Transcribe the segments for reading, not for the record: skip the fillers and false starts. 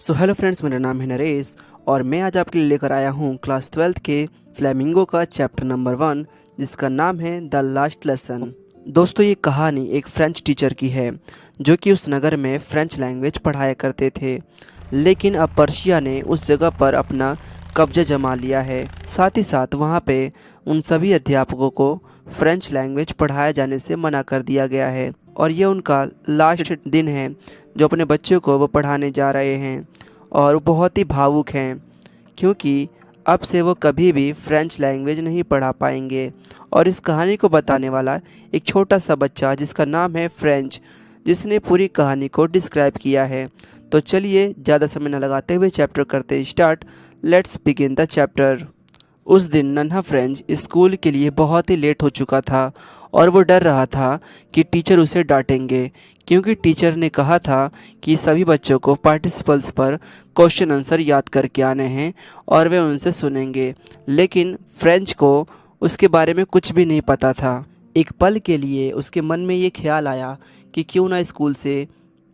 So hello friends, मेरा नाम है नरेश और मैं आज आपके लिए लेकर आया हूँ क्लास 12th के फ्लेमिंगो का चैप्टर नंबर 1 जिसका नाम है द लास्ट लेसन। दोस्तों, ये कहानी एक फ्रेंच टीचर की है जो कि उस नगर में फ्रेंच लैंग्वेज पढ़ाया करते थे, लेकिन अब पर्शिया ने उस जगह पर अपना कब्जा जमा लिया है। साथ ही साथ वहाँ पे उन सभी अध्यापकों को फ्रेंच लैंग्वेज पढ़ाए जाने से मना कर दिया गया है और ये उनका लास्ट दिन है जो अपने बच्चों को वो पढ़ाने जा रहे हैं। और वो बहुत ही भावुक हैं क्योंकि अब से वो कभी भी फ्रेंच लैंग्वेज नहीं पढ़ा पाएंगे। और इस कहानी को बताने वाला एक छोटा सा बच्चा जिसका नाम है फ्रेंच, जिसने पूरी कहानी को डिस्क्राइब किया है। तो चलिए ज़्यादा समय न लगाते हुए चैप्टर करते हैं start. Let's begin the chapter. उस दिन नन्हा फ्रेंच स्कूल के लिए बहुत ही लेट हो चुका था और वो डर रहा था कि टीचर उसे डांटेंगे, क्योंकि टीचर ने कहा था कि सभी बच्चों को पार्टिसिपल्स पर क्वेश्चन आंसर याद करके आने हैं और वे उनसे सुनेंगे। लेकिन फ्रेंच को उसके बारे में कुछ भी नहीं पता था। एक पल के लिए उसके मन में ये ख्याल आया कि क्यों ना स्कूल से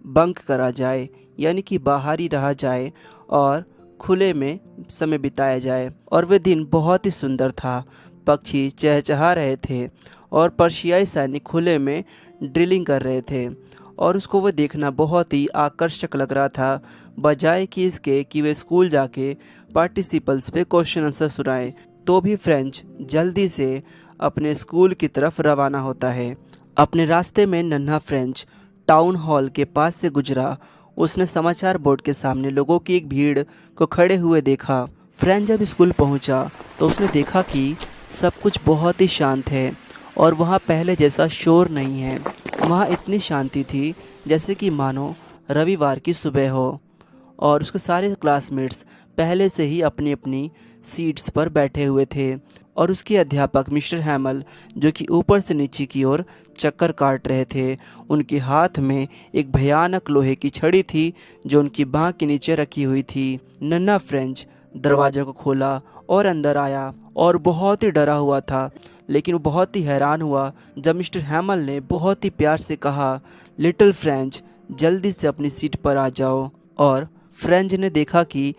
बंक करा जाए, यानी कि बाहर ही रहा जाए और खुले में समय बिताया जाए। और वह दिन बहुत ही सुंदर था। पक्षी चहचहा रहे थे और पर्शियाई सैनिक खुले में ड्रिलिंग कर रहे थे और उसको वह देखना बहुत ही आकर्षक लग रहा था, बजाय कि इसके कि वे स्कूल जाके पार्टिसिपल्स पे क्वेश्चन आंसर सुनाए। तो भी फ्रेंच जल्दी से अपने स्कूल की तरफ रवाना होता है। अपने रास्ते में नन्हा फ्रेंच टाउन हॉल के पास से गुजरा। उसने समाचार बोर्ड के सामने लोगों की एक भीड़ को खड़े हुए देखा। फ्रेंच जब स्कूल पहुंचा तो उसने देखा कि सब कुछ बहुत ही शांत है और वहां पहले जैसा शोर नहीं है। वहां इतनी शांति थी जैसे कि मानो रविवार की सुबह हो और उसके सारे क्लासमेट्स पहले से ही अपनी अपनी सीट्स पर बैठे हुए थे। और उसके अध्यापक मिस्टर हैमल, जो कि ऊपर से नीचे की ओर चक्कर काट रहे थे, उनके हाथ में एक भयानक लोहे की छड़ी थी जो उनकी बाह के नीचे रखी हुई थी। नन्हा फ्रेंच दरवाजे को खोला और अंदर आया और बहुत ही डरा हुआ था, लेकिन वो बहुत ही हैरान हुआ जब मिस्टर हैमल ने बहुत ही प्यार से कहा, लिटिल फ्रेंच, जल्दी से अपनी सीट पर आ जाओ। और फ्रेंच ने देखा कि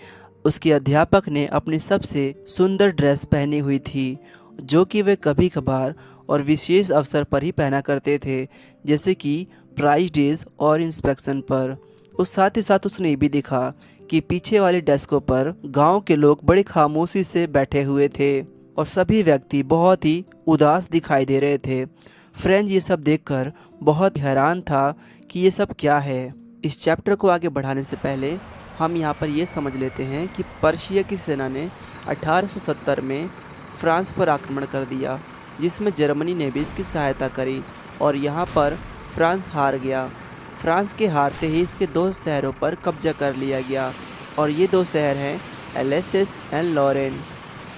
उसके अध्यापक ने अपनी सबसे सुंदर ड्रेस पहनी हुई थी जो कि वे कभी कभार और विशेष अवसर पर ही पहना करते थे, जैसे कि प्राइज डेज और इंस्पेक्शन पर। उस साथ ही साथ उसने ये भी देखा कि पीछे वाले डेस्कों पर गांव के लोग बड़ी खामोशी से बैठे हुए थे और सभी व्यक्ति बहुत ही उदास दिखाई दे रहे थे। फ्रेंच ये सब देखकर बहुत हैरान था कि ये सब क्या है। इस चैप्टर को आगे बढ़ाने से पहले हम यहाँ पर ये समझ लेते हैं कि पर्शिया की सेना ने 1870 में फ्रांस पर आक्रमण कर दिया, जिसमें जर्मनी ने भी इसकी सहायता करी और यहाँ पर फ्रांस हार गया। फ्रांस के हारते ही इसके 2 शहरों पर कब्जा कर लिया गया और ये 2 शहर हैं एलेसेस एंड लॉरेन।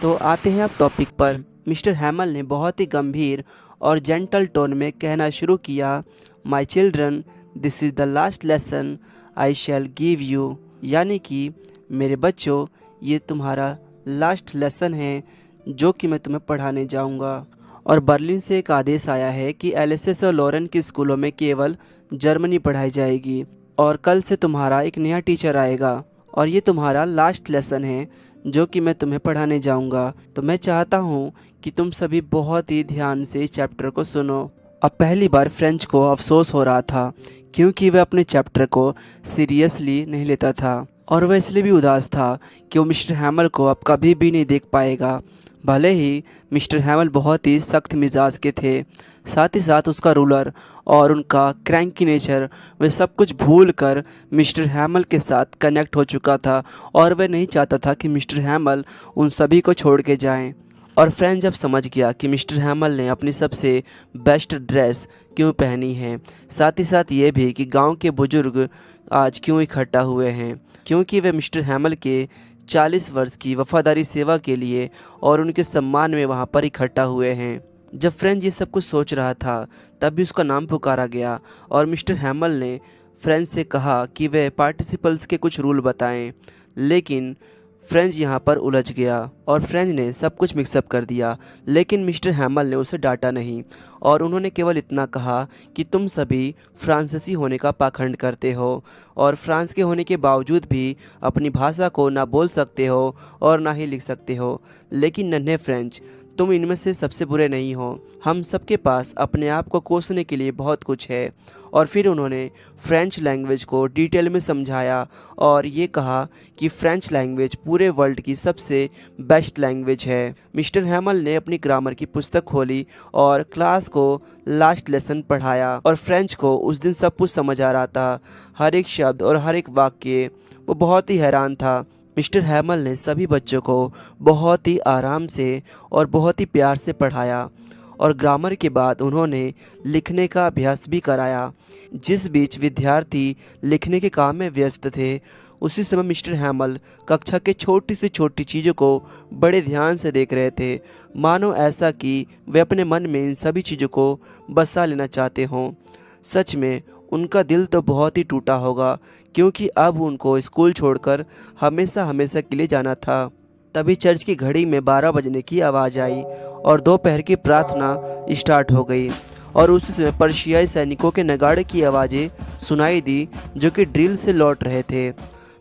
तो आते हैं अब टॉपिक पर। मिस्टर हैमल ने बहुत ही गंभीर और जेंटल टोन में कहना शुरू किया, my children, this is the last lesson I shell give you, यानी कि मेरे बच्चों, ये तुम्हारा लास्ट लेसन है जो कि मैं तुम्हें पढ़ाने जाऊंगा। और बर्लिन से एक आदेश आया है कि एलेसेस और लॉरेन के स्कूलों में केवल जर्मनी पढ़ाई जाएगी और कल से तुम्हारा एक नया टीचर आएगा और ये तुम्हारा लास्ट लेसन है जो कि मैं तुम्हें पढ़ाने जाऊंगा। तो मैं चाहता हूँ कि तुम सभी बहुत ही ध्यान से इस चैप्टर को सुनो। अब पहली बार फ्रेंच को अफसोस हो रहा था क्योंकि वह अपने चैप्टर को सीरियसली नहीं लेता था और वह इसलिए भी उदास था कि वो मिस्टर हैमल को अब कभी भी नहीं देख पाएगा। भले ही मिस्टर हैमल बहुत ही सख्त मिजाज के थे, साथ ही साथ उसका रूलर और उनका क्रैंकी नेचर, वह सब कुछ भूल कर मिस्टर हैमल के साथ कनेक्ट हो चुका था और वह नहीं चाहता था कि मिस्टर हैमल उन सभी को छोड़ के जाएं। और फ्रेंच जब समझ गया कि मिस्टर हैमल ने अपनी सबसे बेस्ट ड्रेस क्यों पहनी है, साथ ही साथ ये भी कि गांव के बुजुर्ग आज क्यों इकट्ठा हुए हैं, क्योंकि वे मिस्टर हैमल के 40 वर्ष की वफादारी सेवा के लिए और उनके सम्मान में वहां पर इकट्ठा हुए हैं। जब फ्रेंच ये सब कुछ सोच रहा था तभी उसका नाम पुकारा गया और मिस्टर हैमल ने फ्रेंच से कहा कि वे पार्टिसिपल्स के कुछ रूल बताएं, लेकिन फ्रेंच यहाँ पर उलझ गया और फ्रेंच ने सब कुछ मिक्सअप कर दिया, लेकिन मिस्टर हैमल ने उसे डांटा नहीं और उन्होंने केवल इतना कहा कि तुम सभी फ्रांसीसी होने का पाखंड करते हो और फ्रांस के होने के बावजूद भी अपनी भाषा को ना बोल सकते हो और ना ही लिख सकते हो। लेकिन नन्हे फ्रेंच, तुम इनमें से सबसे बुरे नहीं हो। हम सबके पास अपने आप को कोसने के लिए बहुत कुछ है। और फिर उन्होंने फ्रेंच लैंग्वेज को डिटेल में समझाया और ये कहा कि फ्रेंच लैंग्वेज पूरे वर्ल्ड की सबसे बेस्ट लैंग्वेज है। मिस्टर हैमल ने अपनी ग्रामर की पुस्तक खोली और क्लास को लास्ट लेसन पढ़ाया और फ्रेंच को उस दिन सब कुछ समझ आ रहा था, हर एक शब्द और हर एक वाक्य। वो बहुत ही हैरान था। मिस्टर हैमल ने सभी बच्चों को बहुत ही आराम से और बहुत ही प्यार से पढ़ाया और ग्रामर के बाद उन्होंने लिखने का अभ्यास भी कराया। जिस बीच विद्यार्थी लिखने के काम में व्यस्त थे, उसी समय मिस्टर हैमल कक्षा के छोटी से छोटी चीज़ों को बड़े ध्यान से देख रहे थे, मानो ऐसा कि वे अपने मन में इन सभी चीज़ों को बसा लेना चाहते हों। सच में उनका दिल तो बहुत ही टूटा होगा, क्योंकि अब उनको स्कूल छोड़कर हमेशा हमेशा के लिए जाना था। तभी चर्च की घड़ी में 12 बजने की आवाज़ आई और दोपहर की प्रार्थना स्टार्ट हो गई और उसी समय पर्शियाई सैनिकों के नगाड़े की आवाज़ें सुनाई दी, जो कि ड्रिल से लौट रहे थे।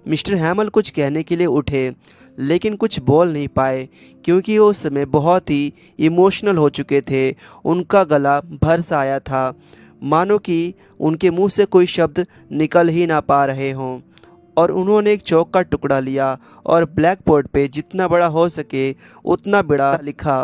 मिस्टर हैमल कुछ कहने के लिए उठे, लेकिन कुछ बोल नहीं पाए, क्योंकि वो उस समय बहुत ही इमोशनल हो चुके थे। उनका गला भर सा आया था, मानो कि उनके मुंह से कोई शब्द निकल ही ना पा रहे हों। और उन्होंने एक चौक का टुकड़ा लिया और ब्लैक बोर्ड पे जितना बड़ा हो सके उतना बड़ा लिखा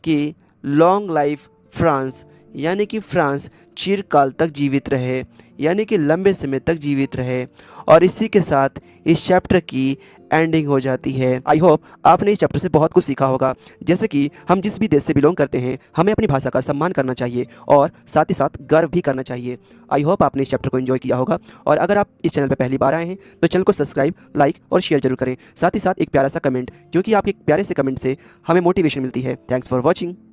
कि लॉन्ग लाइफ फ्रांस, यानी कि फ्रांस चिरकाल तक जीवित रहे, यानी कि लंबे समय तक जीवित रहे। और इसी के साथ इस चैप्टर की एंडिंग हो जाती है। आई होप आपने इस चैप्टर से बहुत कुछ सीखा होगा। जैसे कि हम जिस भी देश से बिलोंग करते हैं, हमें अपनी भाषा का सम्मान करना चाहिए और साथ ही साथ गर्व भी करना चाहिए। आई होप आपने इस चैप्टर को एंजॉय किया होगा। और अगर आप इस चैनल पर पहली बार आए हैं तो चैनल को सब्सक्राइब, लाइक और शेयर जरूर करें। साथ ही साथ एक प्यारा सा कमेंट, क्योंकि आपके प्यारे से कमेंट से हमें मोटिवेशन मिलती है। Thanks for watching.